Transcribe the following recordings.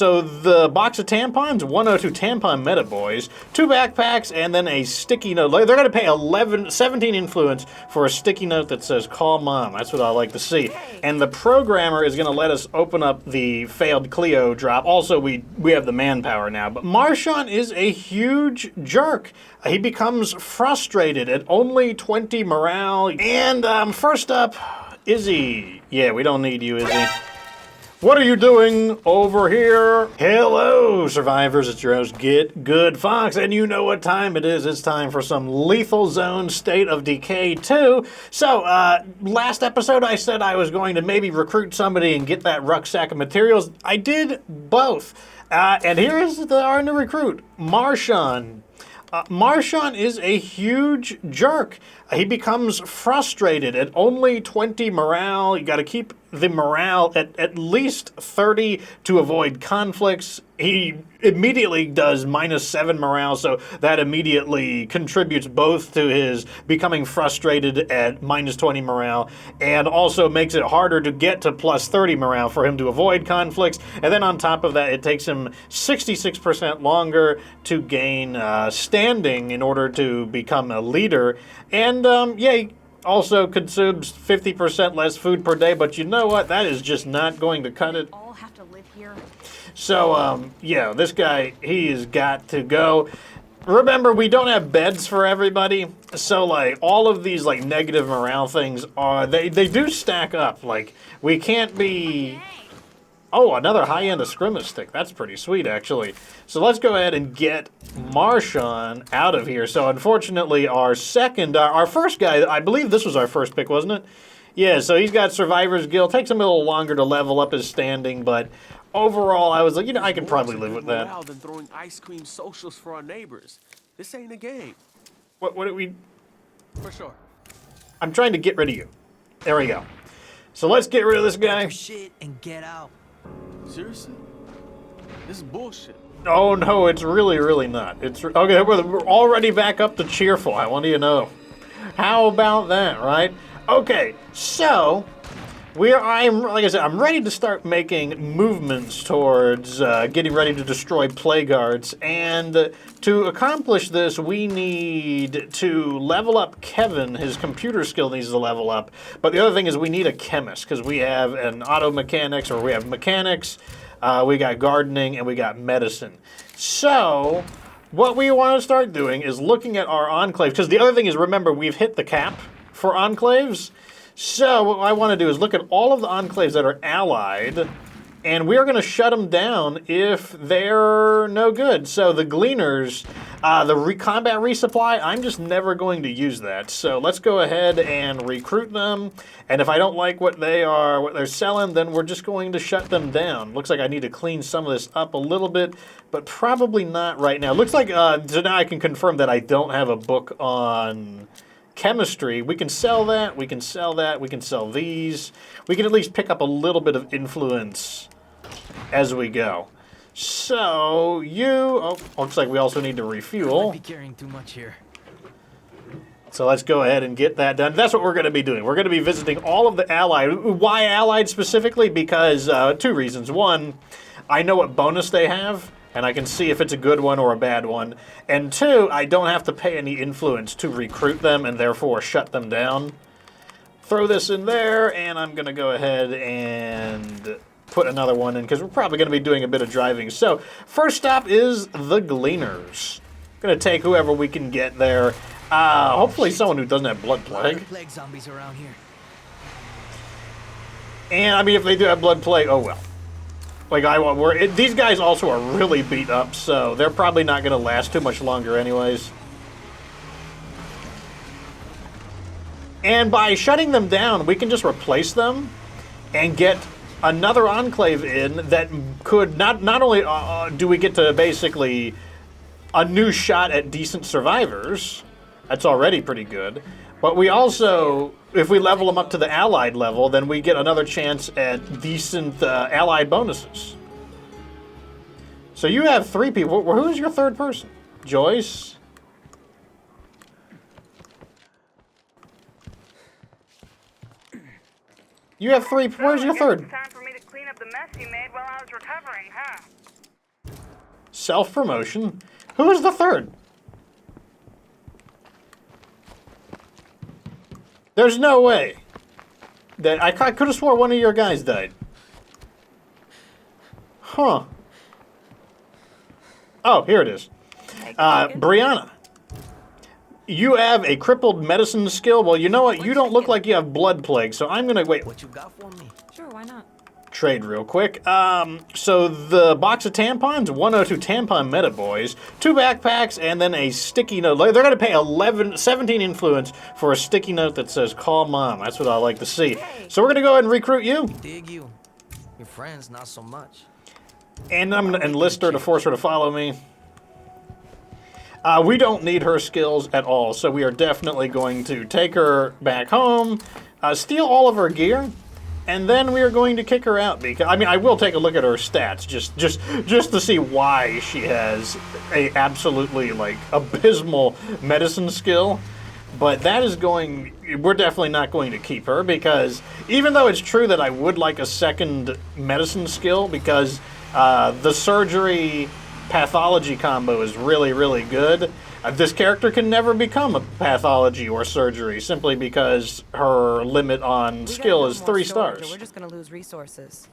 So the box of tampons, 102 tampon meta boys, 2 backpacks, and then a sticky note. They're going to pay 17 influence for a sticky note that says, call mom. That's what I like to see. And the programmer is going to let us open up the failed Cleo drop. Also, we have the manpower now. But Marshawn is a huge jerk. He becomes frustrated at only 20 morale. And first up, Izzy. Yeah, we don't need you, Izzy. What are you doing over here? Hello, survivors. It's your host, Get Good Fox, and you know what time it is. It's time for some Lethal Zone State of Decay 2. So, last episode I said I was going to maybe recruit somebody and get that rucksack of materials. I did both. And here is our new recruit, Marshawn. Marshawn is a huge jerk. He becomes frustrated at only 20 morale. You got to keep the morale at least 30 to avoid conflicts. He immediately does -7 morale, so that immediately contributes both to his becoming frustrated at -20 morale and also makes it harder to get to +30 morale for him to avoid conflicts. And then on top of that, it takes him 66% longer to gain standing in order to become a leader. And yeah, he also consumes 50% less food per day, but you know what? That is just not going to cut it. All have to live here. So, yeah, this guy, he's got to go. Remember, we don't have beds for everybody, so, like, all of these, like, negative morale things are, they do stack up. Like, we can't be... Oh, another high-end Eskrima stick. That's pretty sweet, actually. So let's go ahead and get Marshawn out of here. So unfortunately, our first guy, I believe this was our first pick, wasn't it? Yeah, so he's got Survivor's Guild. Takes him a little longer to level up his standing, but overall, I was like, you know, I can probably live with that. Than throwing ice cream socials for our neighbors. This ain't a game. What did we... For sure. I'm trying to get rid of you. There we go. So let's get rid of this guy. Shit and get out. Seriously? This is bullshit. Oh no, it's really, really not. It's okay. We're already back up to cheerful. I want you to know. How about that, right? Okay, so like I said, I'm ready to start making movements towards getting ready to destroy plague guards, and to accomplish this, we need to level up Kevin. His computer skill needs to level up, but the other thing is we need a chemist, because we have an auto mechanics, or we have mechanics, we got gardening, and we got medicine. So what we want to start doing is looking at our enclaves, because the other thing is, remember, we've hit the cap for enclaves. So what I want to do is look at all of the enclaves that are allied, and we are going to shut them down if they're no good. So the gleaners, the combat resupply, I'm just never going to use that. So let's go ahead and recruit them, and if I don't like what they're selling, then we're just going to shut them down. Looks like I need to clean some of this up a little bit, but probably not right now. Looks like, so now I can confirm that I don't have a book on chemistry. We can sell that, we can sell that, we can sell these. We can at least pick up a little bit of influence as we go. So, looks like we also need to refuel. Might be carrying too much here. So let's go ahead and get that done. That's what we're going to be doing. We're going to be visiting all of the allied. Why allied specifically? Because 2 reasons. One, I know what bonus they have, and I can see if it's a good one or a bad one. And 2, I don't have to pay any influence to recruit them and therefore shut them down. Throw this in there, and I'm going to go ahead and put another one in, because we're probably going to be doing a bit of driving. So, first stop is the Gleaners. Going to take whoever we can get there. Hopefully someone who doesn't have Blood Plague. Plague zombies around here. And, I mean, if they do have Blood Plague, oh well. Like, these guys also are really beat up, so they're probably not going to last too much longer anyways. And by shutting them down, we can just replace them and get another enclave in that could not only do we get to basically a new shot at decent survivors, that's already pretty good, but we also, if we level them up to the allied level, then we get another chance at decent allied bonuses. So you have 3 people. Who's your third person? Joyce? You have 3. Where's your third? It's time for me to clean up the mess you made while I was recovering, huh? Self-promotion. Who is the third? There's no way that I could have swore one of your guys died. Huh. Oh, here it is. Brianna. You have a crippled medicine skill. Well, you know what? You don't look like you have blood plague, so I'm gonna wait. What you got for me? Sure, why not? Trade real quick. So the box of tampons, 102 tampon meta boys, 2 backpacks, and then a sticky note. They're gonna pay 17 influence for a sticky note that says "Call Mom." That's what I like to see. So we're gonna go ahead and recruit you, Dig you. Your friends, not so much. and I'm gonna enlist her to force her to follow me. We don't need her skills at all, so we are definitely going to take her back home, steal all of her gear, and then we are going to kick her out. Because I mean, I will take a look at her stats just to see why she has a absolutely like abysmal medicine skill. But that is we're definitely not going to keep her, because even though it's true that I would like a second medicine skill, because the surgery pathology combo is really, really good. This character can never become a pathology or surgery simply because her limit on skill is 3 stars. We're just gonna lose resources.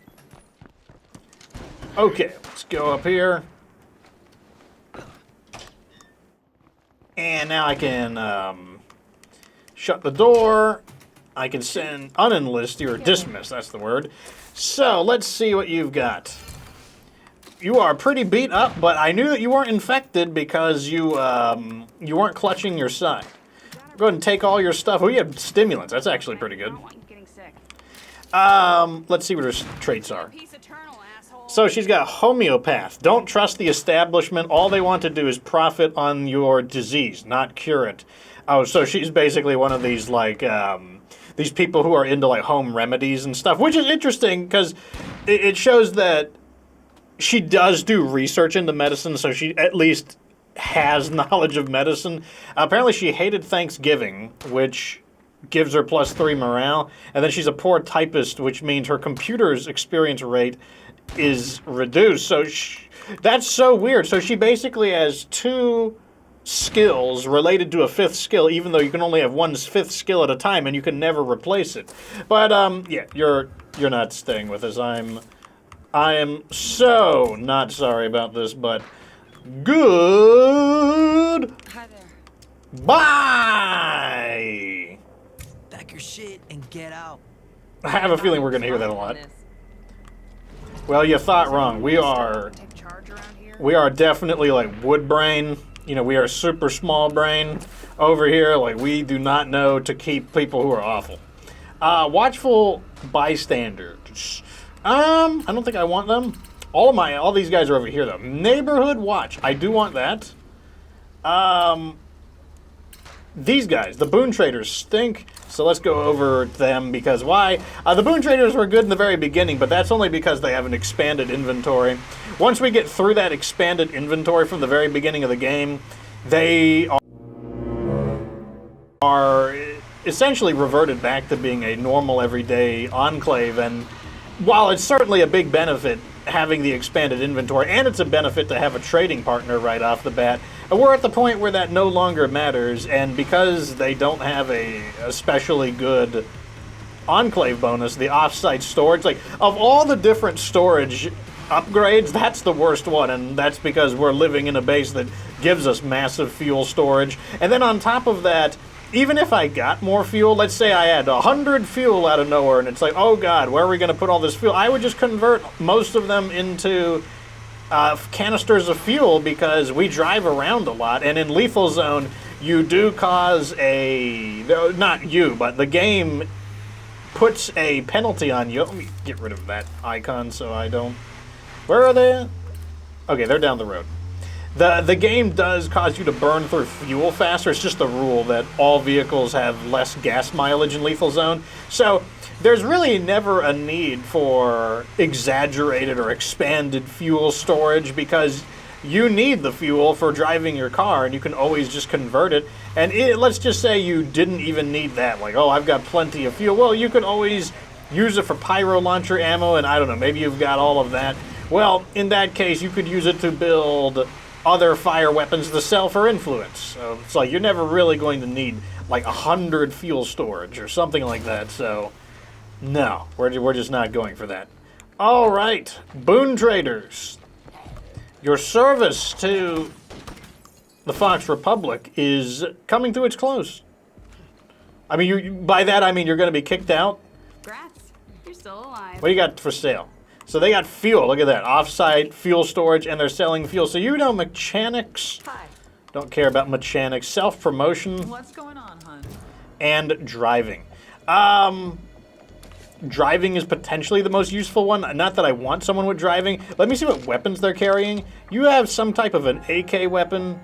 Okay, let's go up here. And now I can shut the door. I can unenlist you, or dismiss, that's the word. So, let's see what you've got. You are pretty beat up, but I knew that you weren't infected because you weren't clutching your side. Go ahead and take all your stuff. Oh, you have stimulants. That's actually pretty good. Let's see what her traits are. So she's got homeopath. Don't trust the establishment. All they want to do is profit on your disease, not cure it. Oh, so she's basically one of these like these people who are into like home remedies and stuff, which is interesting because it shows that she does do research into medicine, so she at least has knowledge of medicine. Apparently she hated Thanksgiving, which gives her +3 morale, and then she's a poor typist, which means her computer's experience rate is reduced. So that's so weird. So she basically has 2 skills related to a 5th skill, even though you can only have 1 5th skill at a time, and you can never replace it. But yeah, you're not staying with us. I am so not sorry about this, but good. Hi there. Bye. Pack your shit and get out. I have a feeling we're going to hear that a lot. Well, you thought wrong. We are definitely like wood brain. You know, we are super small brain over here. Like, we do not know to keep people who are awful. Watchful bystanders. I don't think I want them. All these guys are over here though. Neighborhood watch. I do want that. These guys, the boon traders, stink. So let's go over them, because why? The boon traders were good in the very beginning, but that's only because they have an expanded inventory. Once we get through that expanded inventory from the very beginning of the game, they are essentially reverted back to being a normal everyday enclave. And while it's certainly a big benefit having the expanded inventory, and it's a benefit to have a trading partner right off the bat, we're at the point where that no longer matters. And because they don't have a especially good enclave bonus, the off-site storage, like, of all the different storage upgrades, that's the worst one, and that's because we're living in a base that gives us massive fuel storage. And then on top of that, even if I got more fuel, let's say I had 100 fuel out of nowhere, and it's like, oh god, where are we going to put all this fuel? I would just convert most of them into canisters of fuel, because we drive around a lot, and in Lethal Zone, you do cause not you, but the game puts a penalty on you. Let me get rid of that icon so I don't... Where are they? Okay, they're down the road. The game does cause you to burn through fuel faster. It's just a rule that all vehicles have less gas mileage in Lethal Zone. So there's really never a need for exaggerated or expanded fuel storage, because you need the fuel for driving your car, and you can always just convert it. And let's just say you didn't even need that. Like, oh, I've got plenty of fuel. Well, you could always use it for pyro launcher ammo, and I don't know, maybe you've got all of that. Well, in that case, you could use it to build other fire weapons to sell for influence. So it's like you're never really going to need like 100 fuel storage or something like that. So no, we're just not going for that. All right, boon traders. Your service to the Fox Republic is coming to its close. I mean, by that I mean you're going to be kicked out. Congrats. You're still alive. What do you got for sale? So they got fuel. Look at that. Off-site fuel storage, and they're selling fuel. So you know mechanics. Hi. Don't care about mechanics. Self-promotion. What's going on, hon? And driving. Driving is potentially the most useful one. Not that I want someone with driving. Let me see what weapons they're carrying. You have some type of an AK weapon.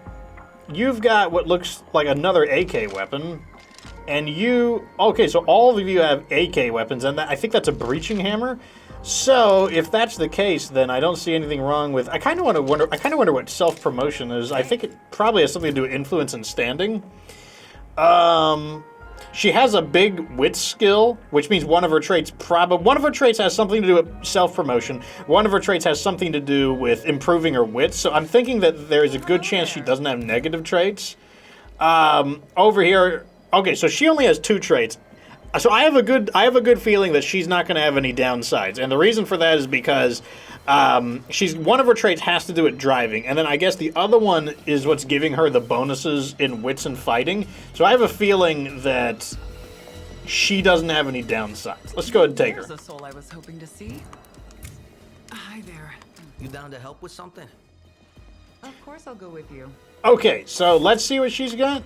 You've got what looks like another AK weapon. And you... Okay, so all of you have AK weapons, and I think that's a breaching hammer. So, if that's the case, then I don't see anything wrong with... I kind of wonder what self-promotion is. I think it probably has something to do with influence and standing. She has a big wit skill, which means one of her traits has something to do with self-promotion. One of her traits has something to do with improving her wits. So I'm thinking that there is a good chance she doesn't have negative traits. Over here... Okay, so she only has 2 traits. So I have a good feeling that she's not going to have any downsides, and the reason for that is because one of her traits has to do with driving, and then I guess the other one is what's giving her the bonuses in wits and fighting. So I have a feeling that she doesn't have any downsides. Let's go ahead and take her. There's a soul I was hoping to see. Hi there. You down to help with something? Of course I'll go with you. Okay, so let's see what she's got.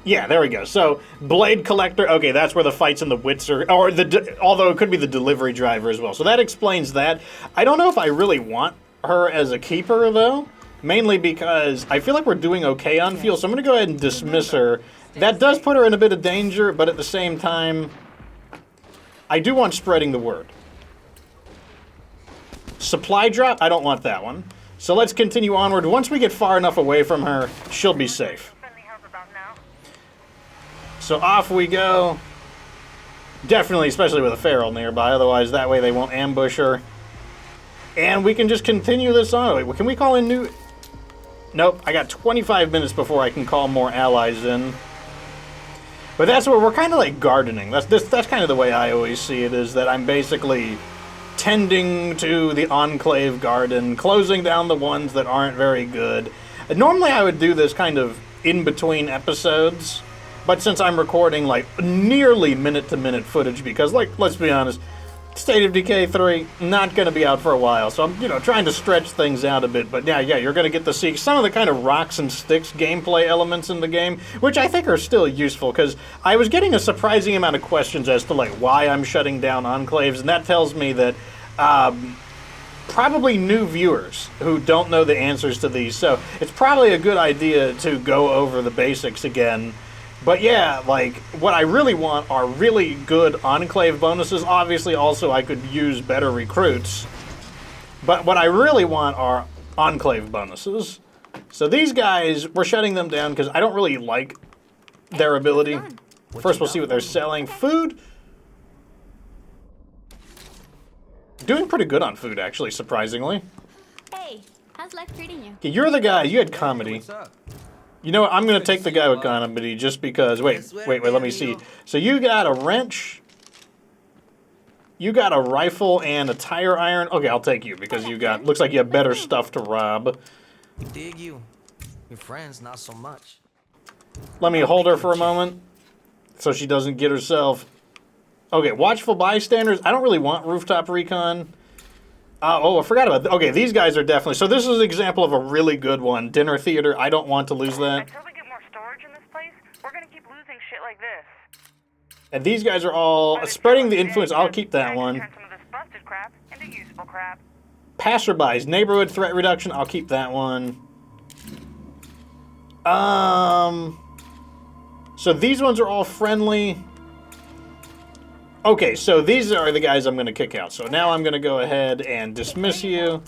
Yeah, there we go. So, Blade Collector, okay, that's where the fights and the wits are, although it could be the delivery driver as well. So that explains that. I don't know if I really want her as a keeper, though, mainly because I feel like we're doing okay on fuel, so I'm going to go ahead and dismiss her. That does put her in a bit of danger, but at the same time, I do want spreading the word. Supply drop, I don't want that one. So let's continue onward. Once we get far enough away from her, she'll be safe. So off we go. Definitely, especially with a feral nearby, otherwise that way they won't ambush her. And we can just continue this on. Wait, can we call in new... Nope, I got 25 minutes before I can call more allies in. But that's where we're kind of like gardening. That's kind of the way I always see it, is that I'm basically tending to the Enclave garden, closing down the ones that aren't very good. And normally I would do this kind of in between episodes. But since I'm recording, like, nearly minute-to-minute footage, because, like, let's be honest, State of Decay 3, not going to be out for a while, so I'm, trying to stretch things out a bit, but yeah, you're going to get to see some of the kind of rocks and sticks gameplay elements in the game, which I think are still useful, because I was getting a surprising amount of questions as to, like, why I'm shutting down enclaves, and that tells me that, probably new viewers who don't know the answers to these, so it's probably a good idea to go over the basics again. But yeah, like, what I really want are really good Enclave bonuses. Obviously, also, I could use better recruits. But what I really want are Enclave bonuses. So these guys, we're shutting them down because I don't really like their ability. First, we'll see what they're selling. Food. Doing pretty good on food, actually, surprisingly. Hey, how's life treating you? Okay, you're the guy. You had comedy. What's up? You know what? I'm going to take the guy with comedy just because... Wait, let me see. So you got a wrench. You got a rifle and a tire iron. Okay, I'll take you because you got... Looks like you have better stuff to rob. Dig you. Your friends, not so much. Let me hold her for a moment so she doesn't get herself... Okay, watchful bystanders. I don't really want rooftop recon. Oh, I forgot about that. Okay, these guys are definitely... So this is an example of a really good one. Dinner theater. I don't want to lose that. Until we get more storage in this place, we're gonna keep losing shit like this. And these guys are all... Spreading the influence. I'll keep that one. Turn some of this busted crap into useful crap. Passerbys. Neighborhood threat reduction. I'll keep that one. So these ones are all friendly. Okay, so these are the guys I'm going to kick out. So now I'm going to go ahead and dismiss you.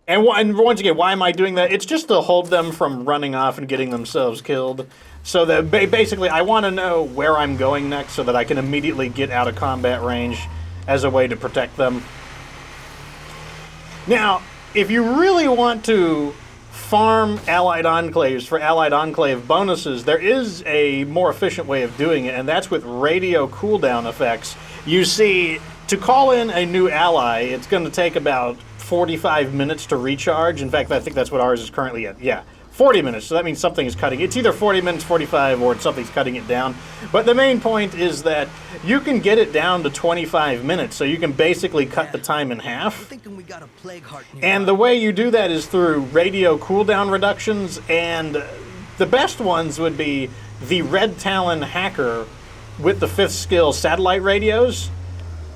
And once again, why am I doing that? It's just to hold them from running off and getting themselves killed. So that basically, I want to know where I'm going next so that I can immediately get out of combat range as a way to protect them. Now, if you really want to farm Allied Enclaves for Allied Enclave bonuses, there is a more efficient way of doing it, and that's with radio cooldown effects. You see, to call in a new ally, it's going to take about 45 minutes to recharge. In fact, I think that's what ours is currently at. Yeah, 40 minutes. So that means something is cutting. It's either 40 minutes, 45, or something's cutting it down. But the main point is that you can get it down to 25 minutes, so you can basically cut the time in half. I'm thinking we got a plague heart nearby. And the way you do that is through radio cooldown reductions, and the best ones would be the Red Talon Hacker with the 5th skill satellite radios.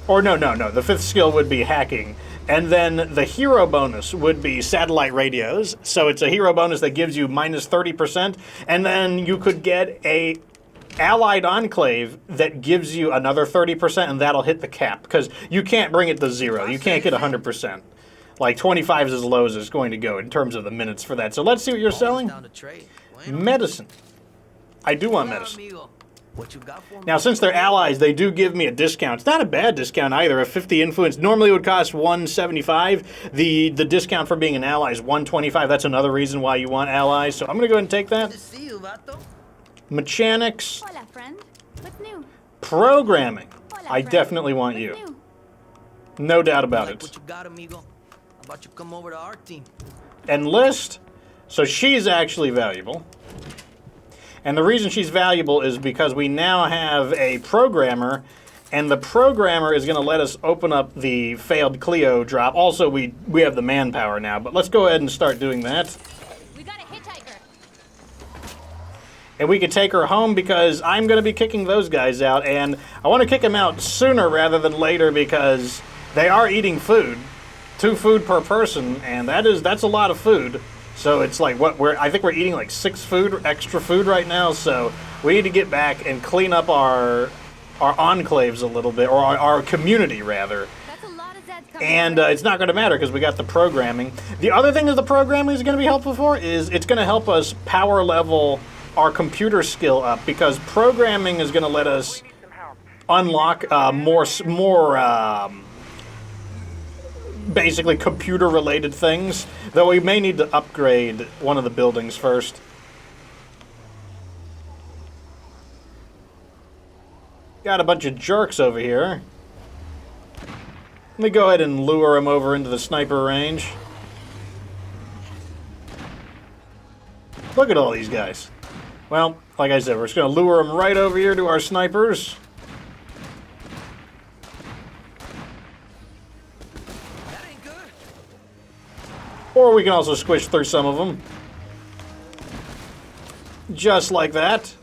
Or no, the 5th skill would be hacking. And then the hero bonus would be satellite radios. So it's a hero bonus that gives you minus 30%. And then you could get a Allied Enclave that gives you another 30%, and that'll hit the cap. Because you can't bring it to 0. You can't get 100%. Like 25 is as low as it's going to go in terms of the minutes for that. So let's see what you're selling. Down to trade. Bueno. Medicine. I do want Hola, medicine. amigo. What you got for me? Now, since they're allies, they do give me a discount. It's not a bad discount either. A 50 influence normally would cost 175. The discount for being an ally is 125. That's another reason why you want allies. So I'm going to go ahead and take that. Good to see you, vato. Mechanics. Hola, friend. What's new? Programming. Hola, I friend. definitely want What's you. new? No doubt about Like it. what you got, amigo? How about you come over to our team? Enlist. So she's actually valuable. And the reason she's valuable is because we now have a programmer, and the programmer is going to let us open up the failed Clio drop. Also, we have the manpower now, but let's go ahead and start doing that. We got a hitchhiker. And we could take her home because I'm going to be kicking those guys out, and I want to kick them out sooner rather than later because they are eating food. 2 food per person, and that's a lot of food. So it's like I think we're eating like 6 extra food right now. So we need to get back and clean up our enclaves a little bit, or our community rather. That's a lot of Zeds coming. And it's not going to matter because we got the programming. The other thing that the programming is going to be helpful for is it's going to help us power level our computer skill up, because programming is going to let us unlock more basically computer-related things, though we may need to upgrade one of the buildings first. Got a bunch of jerks over here. Let me go ahead and lure them over into the sniper range. Look at all these guys. Well, like I said, we're just going to lure them right over here to our snipers. Or we can also squish through some of them. Just like that.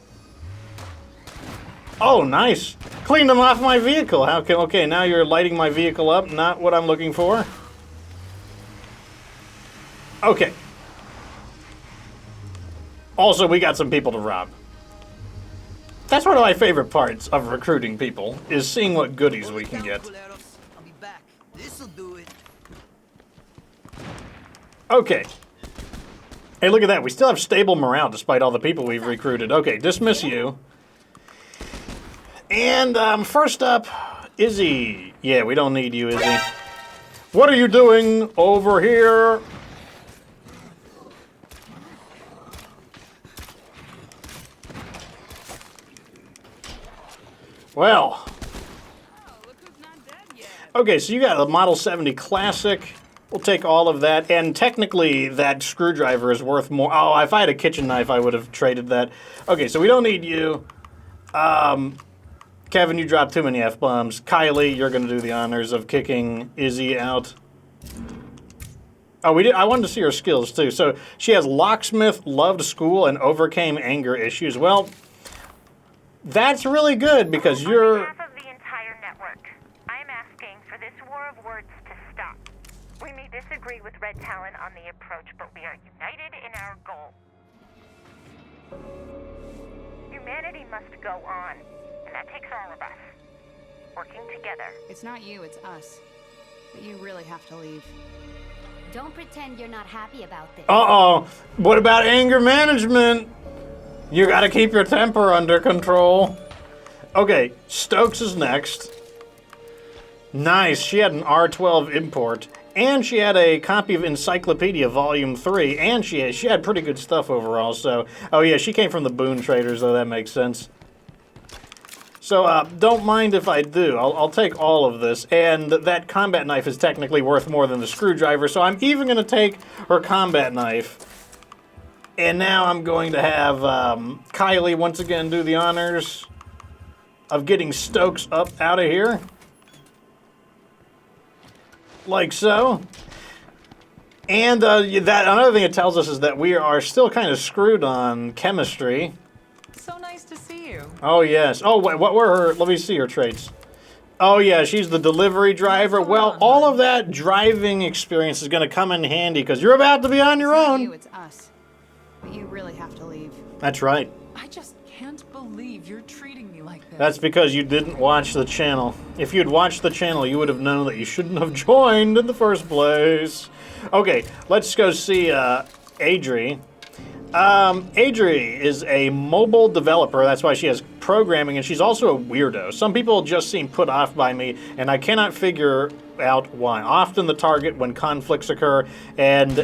Oh, nice. Cleaned them off my vehicle. Okay, now you're lighting my vehicle up. Not what I'm looking for. Okay. Also, we got some people to rob. That's one of my favorite parts of recruiting people, is seeing what goodies we can get. I'll be back. This'll do it. Okay. Hey, look at that. We still have stable morale despite all the people we've recruited. Okay, dismiss you. And first up, Izzy. Yeah, we don't need you, Izzy. What are you doing over here? Well. Okay, so you got a Model 70 Classic. We'll take all of that, and technically that screwdriver is worth more. Oh, if I had a kitchen knife, I would have traded that. Okay, so we don't need you. Kevin, you dropped too many F-bombs. Kylie, you're going to do the honors of kicking Izzy out. Oh, we did. I wanted to see her skills, too. So she has locksmith, loved school, and overcame anger issues. Well, that's really good because you're... On behalf of the entire network, I am asking for this war of words to stop. We may disagree with Red Talon on the approach, but we are united in our goal. Humanity must go on, and that takes all of us. Working together. It's not you, it's us. But you really have to leave. Don't pretend you're not happy about this. Uh-oh. What about anger management? You gotta keep your temper under control. Okay, Stokes is next. Nice, she had an R12 import, and she had a copy of Encyclopedia Volume 3, and she had pretty good stuff overall, so... Oh yeah, she came from the Boon Traders, though that makes sense. So, don't mind if I do. I'll take all of this, and that combat knife is technically worth more than the screwdriver, so I'm even gonna take her combat knife. And now I'm going to have Kylie once again do the honors of getting Stokes up out of here. Like so. And another thing it tells us is that we are still kind of screwed on chemistry. So nice to see you. Oh, yes. Oh, wait, what were her... Let me see her traits. Oh, yeah, she's the delivery driver. Well, all of that driving experience is going to come in handy because you're about to be on your It's not you, own. it's us. But you really have to leave. That's right. I just can't believe you're treating me like this. That's because you didn't watch the channel. If you'd watched the channel, you would have known that you shouldn't have joined in the first place. Okay, let's go see Adri. Adri is a mobile developer. That's why she has programming, and she's also a weirdo. Some people just seem put off by me, and I cannot figure out why. Often the target when conflicts occur, and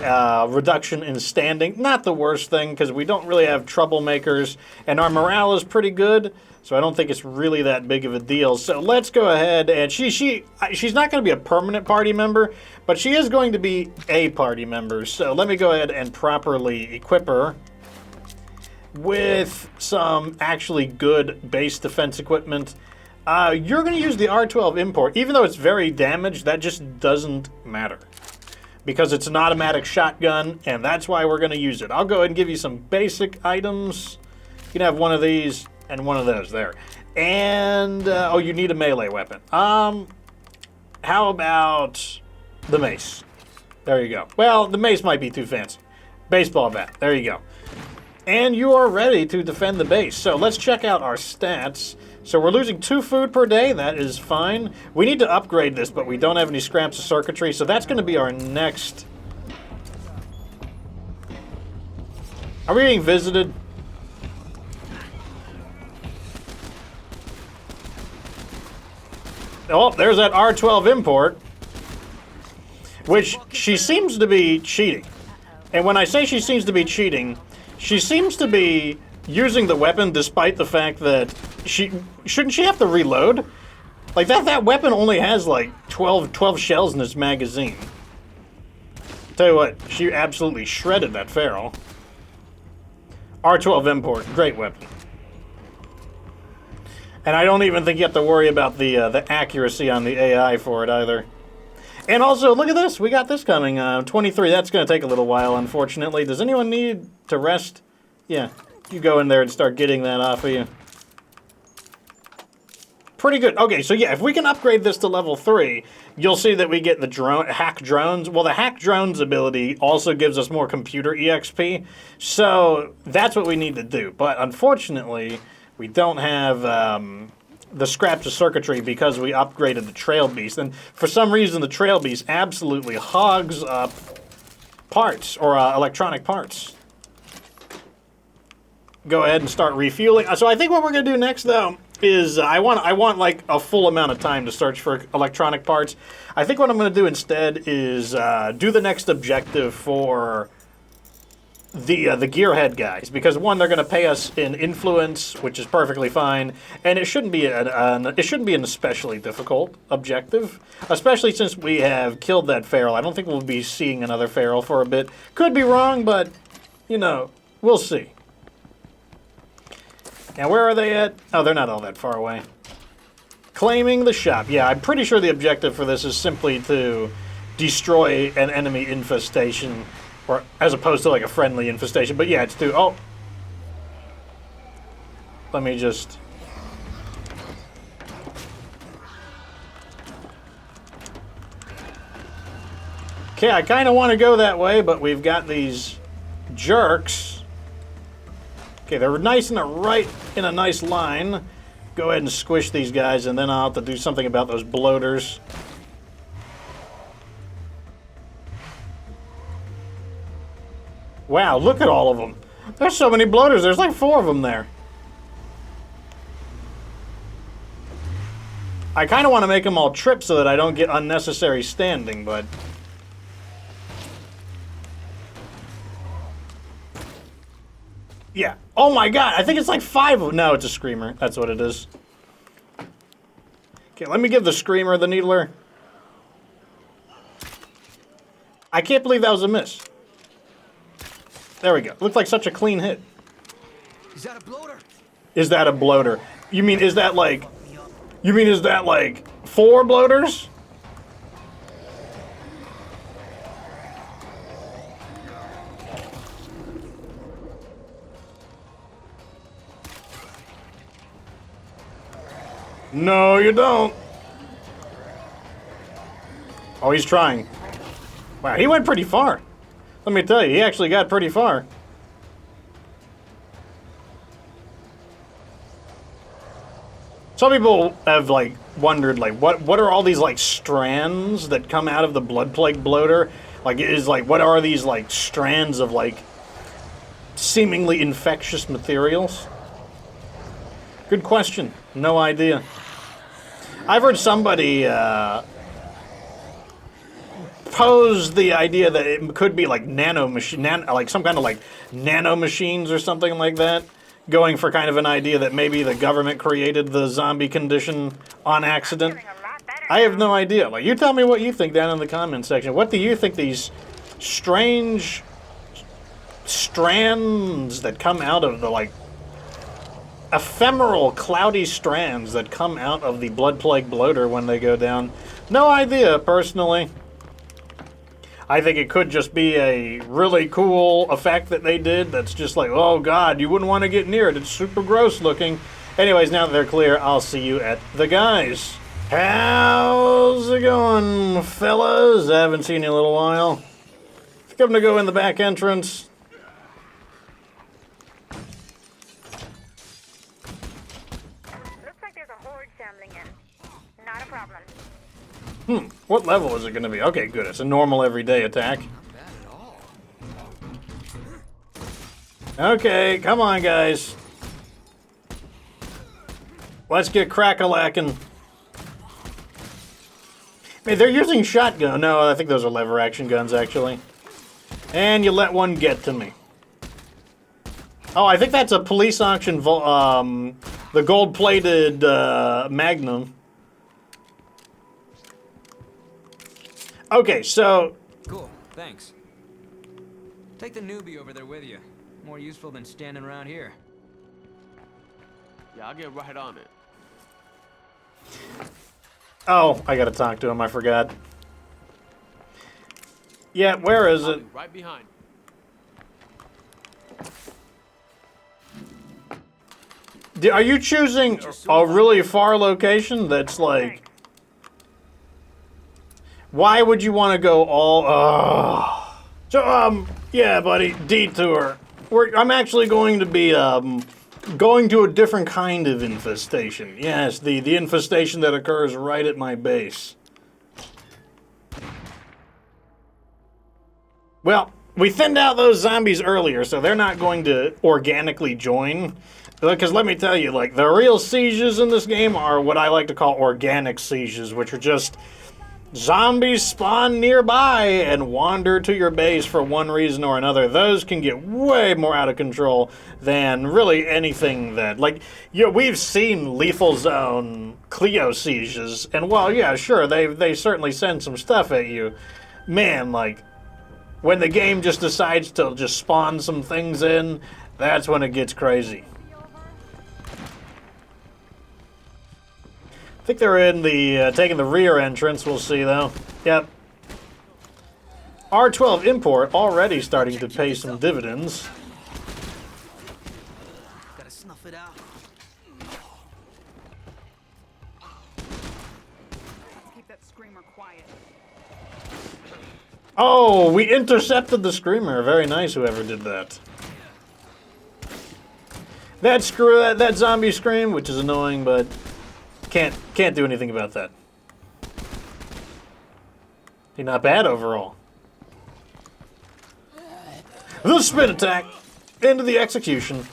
reduction in standing. Not the worst thing, because we don't really have troublemakers, and our morale is pretty good, so I don't think it's really that big of a deal. So let's go ahead, and she's not going to be a permanent party member, but she is going to be a party member. So let me go ahead and properly equip her with some actually good base defense equipment. You're going to use the R12 import. Even though it's very damaged, that just doesn't matter. Because it's an automatic shotgun, and that's why we're going to use it. I'll go ahead and give you some basic items. You can have one of these and one of those there. And, oh, you need a melee weapon. How about the mace? There you go. Well, the mace might be too fancy. Baseball bat. There you go. And you are ready to defend the base. So let's check out our stats. So we're losing 2 food per day. That is fine. We need to upgrade this, but we don't have any scraps of circuitry, so that's going to be our next... Are we being visited? Oh, there's that R12 import, which she seems to be cheating. And when I say she seems to be cheating, she seems to be using the weapon despite the fact that shouldn't she have to reload? Like that weapon only has like 12 shells in its magazine. Tell you what, she absolutely shredded that feral. R12 import, great weapon. And I don't even think you have to worry about the accuracy on the AI for it either. And also, look at this. We got this coming. 23. That's going to take a little while, unfortunately. Does anyone need to rest? Yeah. You go in there and start getting that off of you. Pretty good. Okay, so yeah, if we can upgrade this to level 3, you'll see that we get the hack drones. Well, the hack drones ability also gives us more computer EXP. So that's what we need to do. But unfortunately, we don't have... the scraps of circuitry because we upgraded the Trail Beast. And for some reason, the Trail Beast absolutely hogs up parts, or electronic parts. Go ahead and start refueling. So I think what we're going to do next, though, is I want like a full amount of time to search for electronic parts. I think what I'm going to do instead is do the next objective for the gearhead guys, because one, they're going to pay us in influence, which is perfectly fine, and it shouldn't be an especially difficult objective, especially since we have killed that feral. I don't think we'll be seeing another feral for a bit. Could be wrong, but you know, we'll see. Now, where are they at? Oh, they're not all that far away. Claiming the shop. Yeah, I'm pretty sure the objective for this is simply to destroy an enemy infestation. Or as opposed to like a friendly infestation. But yeah, it's to... Oh! Let me just... Okay, I kind of want to go that way, but we've got these jerks. Okay, they're nice and right in a nice line. Go ahead and squish these guys, and then I'll have to do something about those bloaters. Wow, look at all of them. There's so many bloaters. There's like 4 of them there. I kind of want to make them all trip so that I don't get unnecessary standing, but... Yeah. Oh my god, I think it's like 5 of them. No, it's a screamer. That's what it is. Okay, let me give the screamer the needler. I can't believe that was a miss. There we go. Looked like such a clean hit. Is that a bloater? Is that a bloater? You mean, is that like... You mean, is that like 4 bloaters? No, you don't. Oh, he's trying. Wow, he went pretty far. Let me tell you, he actually got pretty far. Some people have, like, wondered, like, what are all these, like, strands that come out of the blood plague bloater? Like, what are these, like, strands of, like, seemingly infectious materials? Good question. No idea. I've heard somebody, pose the idea that it could be, like, like, some kind of, like, nanomachines or something like that. Going for kind of an idea that maybe the government created the zombie condition on accident. I have no idea. Like, you tell me what you think down in the comment section. What do you think these strange strands that come out of the, like, ephemeral, cloudy strands that come out of the blood plague bloater when they go down? No idea, personally. I think it could just be a really cool effect that they did that's just like, oh god, you wouldn't want to get near it. It's super gross looking. Anyways, now that they're clear, I'll see you at the guys. How's it going, fellas? I haven't seen you in a little while. Think I'm gonna go in the back entrance. Looks like there's a horde assembling in. Not a problem. What level is it gonna be? Okay, good. It's a normal everyday attack. Not bad at all. Okay, come on, guys. Let's get crack-a-lackin'. Hey, they're using shotgun. No, I think those are lever action guns, actually. And you let one get to me. Oh, I think that's a police auction, the gold-plated Magnum. Okay, so... Cool, thanks. Take the newbie over there with you. More useful than standing around here. Yeah, I'll get right on it. Oh, I gotta talk to him, I forgot. Yeah, where is I'll it? be right behind. Are you choosing a really far location that's like... Why would you want to go all... So, yeah, buddy, detour. I'm actually going to be, going to a different kind of infestation. Yes, the infestation that occurs right at my base. Well, we thinned out those zombies earlier, so they're not going to organically join. Because let me tell you, like, the real sieges in this game are what I like to call organic sieges, which are just... Zombies spawn nearby and wander to your base for one reason or another. Those can get way more out of control than really anything that... Like, yeah, we've seen Lethal Zone Clio sieges, and while, yeah, sure, they certainly send some stuff at you. Man, like, when the game just decides to just spawn some things in, that's when it gets crazy. I think they're in the, taking the rear entrance, we'll see though. Yep. R12 import already starting to pay some dividends. Gotta snuff it out. Keep that screamer quiet. Oh, we intercepted the screamer. Very nice, whoever did that. That zombie scream, which is annoying, but can't do anything about that. Not bad overall. The spin attack into the execution.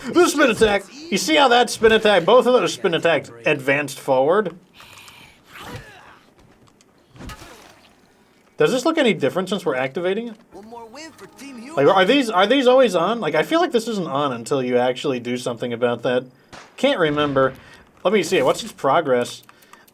The spin attack. You see how that spin attack, both of those spin attacks advanced forward? Does this look any different since we're activating it? One more win for Team Human. Like, are these always on? Like, I feel like this isn't on until you actually do something about that. Can't remember. Let me see. What's its progress?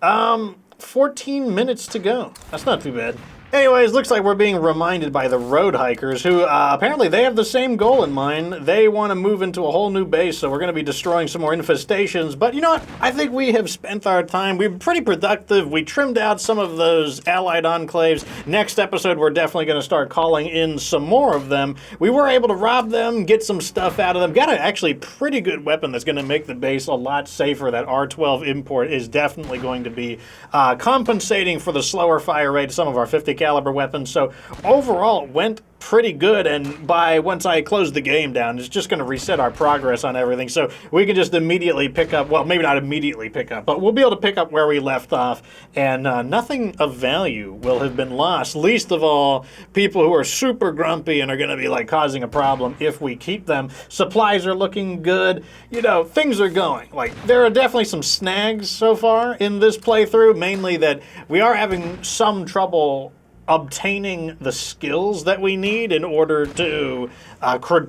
14 minutes to go. That's not too bad. Anyways, looks like we're being reminded by the road hikers, who apparently they have the same goal in mind. They want to move into a whole new base, so we're going to be destroying some more infestations. But you know what? I think we have spent our time. We've been pretty productive. We trimmed out some of those allied enclaves. Next episode, we're definitely going to start calling in some more of them. We were able to rob them, get some stuff out of them. Got an actually pretty good weapon that's going to make the base a lot safer. That R12 import is definitely going to be compensating for the slower fire rate of some of our 50 caliber weapons. So overall, it went pretty good, and once I close the game down, it's just going to reset our progress on everything, so we can just immediately pick up, well, maybe not immediately pick up, but we'll be able to pick up where we left off, and nothing of value will have been lost, least of all people who are super grumpy and are going to be like causing a problem if we keep them. Supplies are looking good, you know, things are going. Like, there are definitely some snags so far in this playthrough, mainly that we are having some trouble obtaining the skills that we need in order to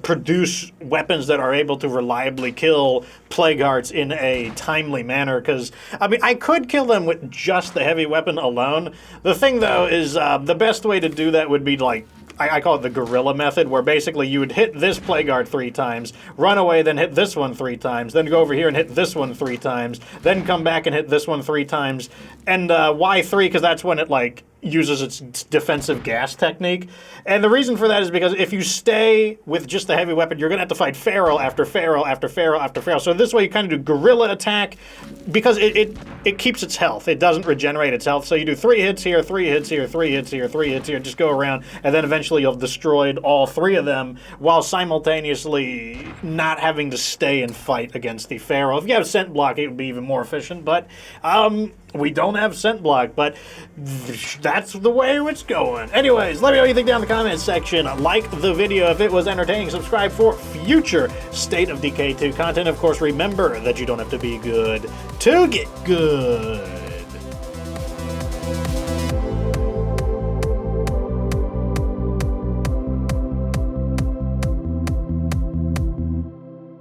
produce weapons that are able to reliably kill plague hearts in a timely manner. Because, I mean, I could kill them with just the heavy weapon alone. The thing, though, is the best way to do that would be like, I call it the guerrilla method, where basically you would hit this plague heart 3 times, run away, then hit this one 3 times, then go over here and hit this one 3 times, then come back and hit this one 3 times. And why 3? Because that's when it, like, uses its defensive gas technique. And the reason for that is because if you stay with just the heavy weapon, you're going to have to fight feral after feral after feral after feral. So this way you kind of do guerrilla attack, because it keeps its health. It doesn't regenerate its health. So you do 3 hits here, 3 hits here, 3 hits here, 3 hits here, just go around, and then eventually you'll have destroyed all 3 of them while simultaneously not having to stay and fight against the feral. If you have scent block, it would be even more efficient, but we don't have scent block, but that's the way it's going. Anyways, let me know what you think down in the comments section. Like the video if it was entertaining. Subscribe for future State of Decay 2 content. Of course, remember that you don't have to be good to get good.